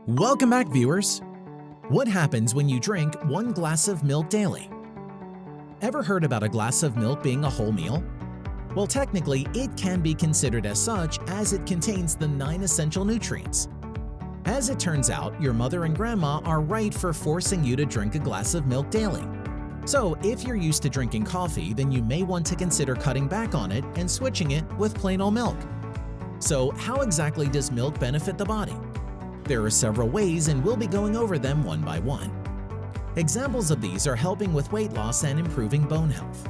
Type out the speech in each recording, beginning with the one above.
Welcome back, viewers! What happens when you drink 1 glass of milk daily? Ever heard about a glass of milk being a whole meal? Well, technically, it can be considered as such as it contains the 9 essential nutrients. As it turns out, your mother and grandma are right for forcing you to drink a glass of milk daily. So, if you're used to drinking coffee, then you may want to consider cutting back on it and switching it with plain old milk. So, how exactly does milk benefit the body? There are several ways, and we'll be going over them one by one. Examples of these are helping with weight loss and improving bone health.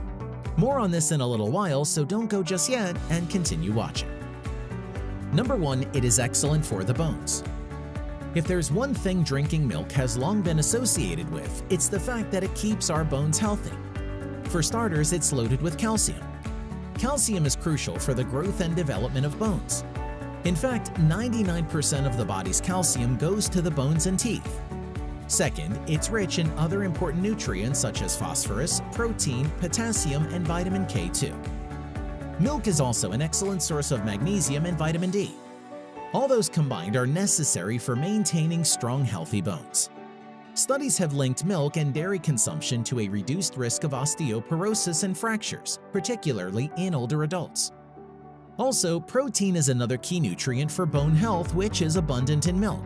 More on this in a little while, so don't go just yet and continue watching. Number 1, it is excellent for the bones. If there's one thing drinking milk has long been associated with, it's the fact that it keeps our bones healthy. For starters, it's loaded with calcium. Calcium is crucial for the growth and development of bones. In fact, 99% of the body's calcium goes to the bones and teeth. Second, it's rich in other important nutrients such as phosphorus, protein, potassium, and vitamin K2. Milk is also an excellent source of magnesium and vitamin D. All those combined are necessary for maintaining strong, healthy bones. Studies have linked milk and dairy consumption to a reduced risk of osteoporosis and fractures, particularly in older adults. Also, protein is another key nutrient for bone health, which is abundant in milk.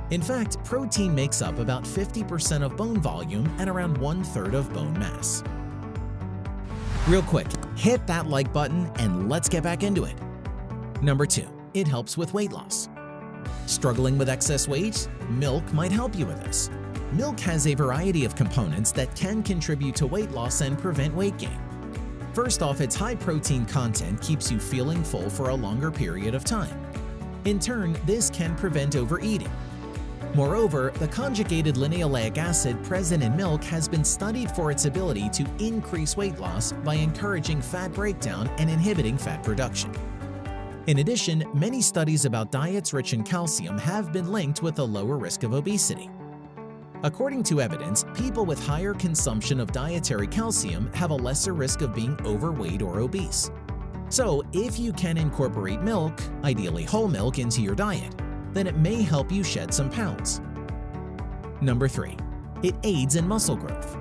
In fact, protein makes up about 50% of bone volume and around 1/3 of bone mass. Real quick, hit that like button and let's get back into it. Number 2, it helps with weight loss. Struggling with excess weight? Milk might help you with this. Milk has a variety of components that can contribute to weight loss and prevent weight gain. First off, its high protein content keeps you feeling full for a longer period of time. In turn, this can prevent overeating. Moreover, the conjugated linoleic acid present in milk has been studied for its ability to increase weight loss by encouraging fat breakdown and inhibiting fat production. In addition, many studies about diets rich in calcium have been linked with a lower risk of obesity. According to evidence, people with higher consumption of dietary calcium have a lesser risk of being overweight or obese. So, if you can incorporate milk, ideally whole milk, into your diet, then it may help you shed some pounds. Number 3, it aids in muscle growth.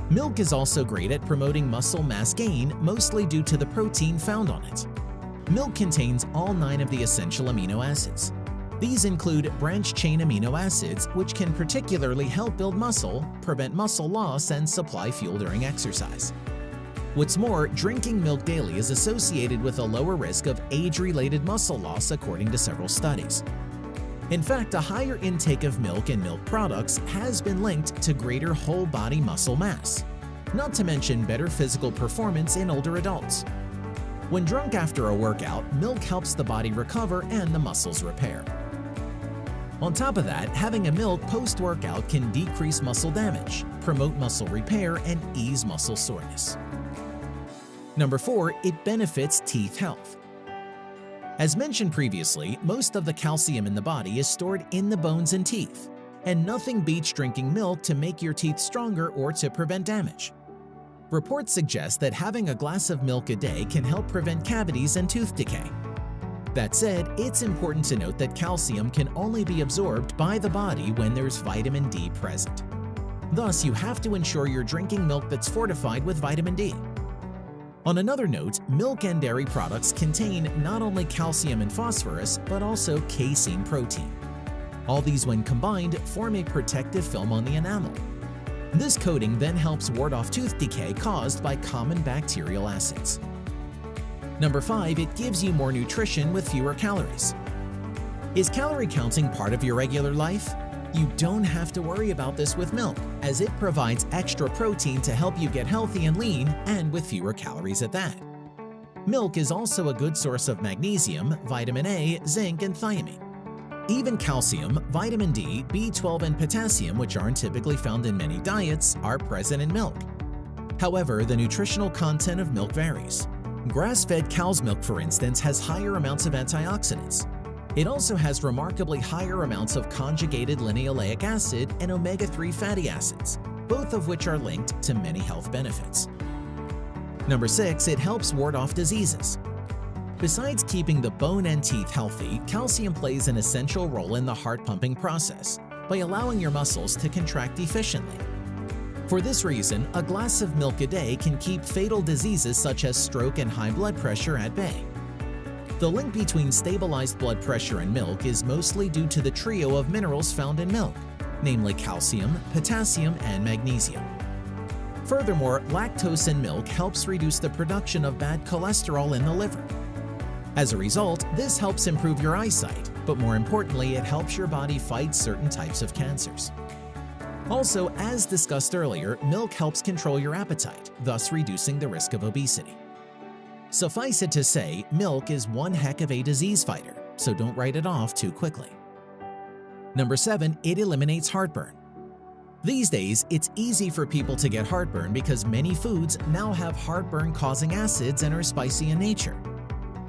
Milk is also great at promoting muscle mass gain, mostly due to the protein found on it. Milk contains all 9 of the essential amino acids. These include branched-chain amino acids, which can particularly help build muscle, prevent muscle loss, and supply fuel during exercise. What's more, drinking milk daily is associated with a lower risk of age-related muscle loss according to several studies. In fact, a higher intake of milk and milk products has been linked to greater whole-body muscle mass, not to mention better physical performance in older adults. When drunk after a workout, milk helps the body recover and the muscles repair. On top of that, having a milk post-workout can decrease muscle damage, promote muscle repair, and ease muscle soreness. Number 4, it benefits teeth health. As mentioned previously, most of the calcium in the body is stored in the bones and teeth, and nothing beats drinking milk to make your teeth stronger or to prevent damage. Reports suggest that having a glass of milk a day can help prevent cavities and tooth decay. That said, it's important to note that calcium can only be absorbed by the body when there's vitamin D present. Thus, you have to ensure you're drinking milk that's fortified with vitamin D. On another note, milk and dairy products contain not only calcium and phosphorus, but also casein protein. All these, when combined, form a protective film on the enamel. This coating then helps ward off tooth decay caused by common bacterial acids. Number 5, it gives you more nutrition with fewer calories. Is calorie counting part of your regular life? You don't have to worry about this with milk, as it provides extra protein to help you get healthy and lean, and with fewer calories at that. Milk is also a good source of magnesium, vitamin A, zinc, and thiamine. Even calcium, vitamin D, B12, and potassium, which aren't typically found in many diets, are present in milk. However, the nutritional content of milk varies. Grass-fed cow's milk, for instance, has higher amounts of antioxidants. It also has remarkably higher amounts of conjugated linoleic acid and omega-3 fatty acids, both of which are linked to many health benefits. Number 6, it helps ward off diseases. Besides keeping the bone and teeth healthy, calcium plays an essential role in the heart-pumping process by allowing your muscles to contract efficiently. For this reason, a glass of milk a day can keep fatal diseases such as stroke and high blood pressure at bay. The link between stabilized blood pressure and milk is mostly due to the trio of minerals found in milk, namely calcium, potassium, and magnesium. Furthermore, lactose in milk helps reduce the production of bad cholesterol in the liver. As a result, this helps improve your eyesight, but more importantly, it helps your body fight certain types of cancers. Also, as discussed earlier, milk helps control your appetite, thus reducing the risk of obesity. Suffice it to say, milk is one heck of a disease fighter, so don't write it off too quickly. Number 7, it eliminates heartburn. These days, it's easy for people to get heartburn because many foods now have heartburn-causing acids and are spicy in nature.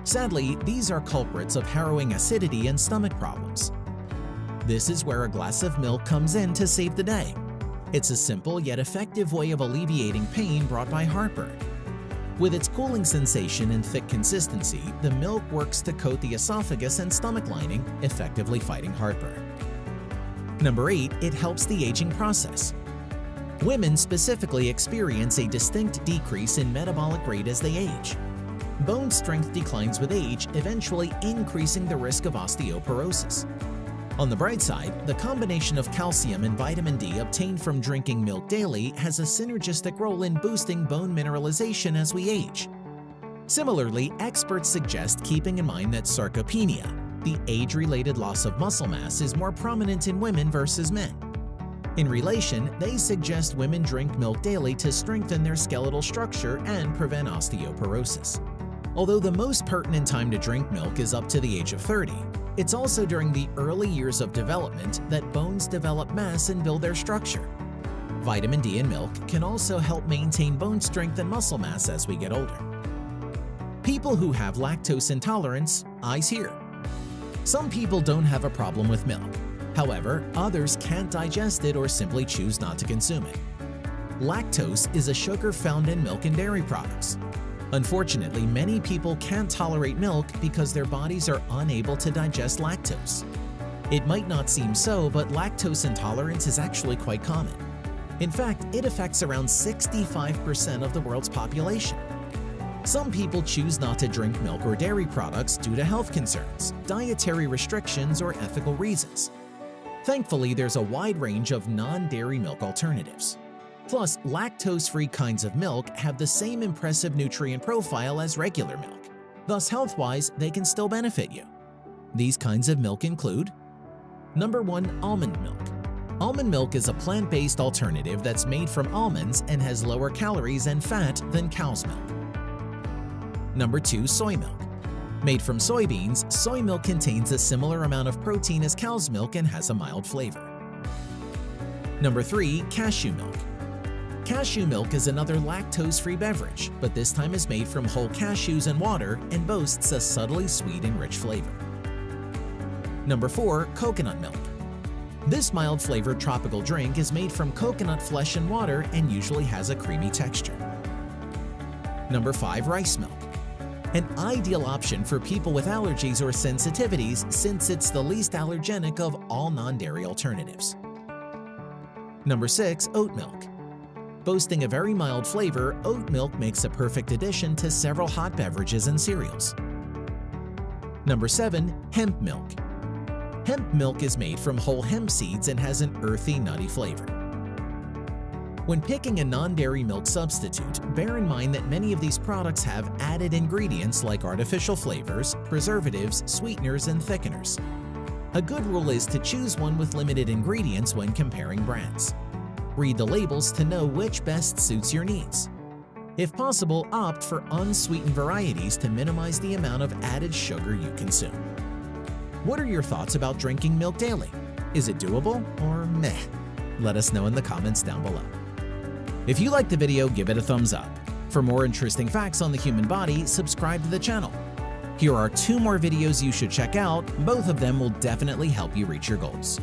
Sadly, these are culprits of harrowing acidity and stomach problems. This is where a glass of milk comes in to save the day. It's a simple yet effective way of alleviating pain brought by heartburn. With its cooling sensation and thick consistency, the milk works to coat the esophagus and stomach lining, effectively fighting heartburn. Number 8, it helps the aging process. Women specifically experience a distinct decrease in metabolic rate as they age. Bone strength declines with age, eventually increasing the risk of osteoporosis. On the bright side, the combination of calcium and vitamin D obtained from drinking milk daily has a synergistic role in boosting bone mineralization as we age. Similarly, experts suggest keeping in mind that sarcopenia, the age-related loss of muscle mass, is more prominent in women versus men. In relation, they suggest women drink milk daily to strengthen their skeletal structure and prevent osteoporosis. Although the most pertinent time to drink milk is up to the age of 30, it's also during the early years of development that bones develop mass and build their structure. Vitamin D in milk can also help maintain bone strength and muscle mass as we get older. People who have lactose intolerance, eyes here. Some people don't have a problem with milk. However, others can't digest it or simply choose not to consume it. Lactose is a sugar found in milk and dairy products. Unfortunately, many people can't tolerate milk because their bodies are unable to digest lactose. It might not seem so, but lactose intolerance is actually quite common. In fact, it affects around 65% of the world's population. Some people choose not to drink milk or dairy products due to health concerns, dietary restrictions, or ethical reasons. Thankfully, there's a wide range of non-dairy milk alternatives. Plus, lactose-free kinds of milk have the same impressive nutrient profile as regular milk. Thus, health-wise, they can still benefit you. These kinds of milk include: Number 1, almond milk. Almond milk is a plant-based alternative that's made from almonds and has lower calories and fat than cow's milk. Number 2, soy milk. Made from soybeans, soy milk contains a similar amount of protein as cow's milk and has a mild flavor. Number 3, cashew milk. Cashew milk is another lactose-free beverage, but this time is made from whole cashews and water and boasts a subtly sweet and rich flavor. Number 4, coconut milk. This mild-flavored tropical drink is made from coconut flesh and water and usually has a creamy texture. Number 5, rice milk. An ideal option for people with allergies or sensitivities since it's the least allergenic of all non-dairy alternatives. Number 6, oat milk. Boasting a very mild flavor, oat milk makes a perfect addition to several hot beverages and cereals. Number 7, hemp milk. Hemp milk is made from whole hemp seeds and has an earthy, nutty flavor. When picking a non-dairy milk substitute, bear in mind that many of these products have added ingredients like artificial flavors, preservatives, sweeteners, and thickeners. A good rule is to choose one with limited ingredients when comparing brands. Read the labels to know which best suits your needs. If possible, opt for unsweetened varieties to minimize the amount of added sugar you consume. What are your thoughts about drinking milk daily? Is it doable or meh? Let us know in the comments down below. If you liked the video, give it a thumbs up. For more interesting facts on the human body, subscribe to the channel. Here are 2 more videos you should check out. Both of them will definitely help you reach your goals.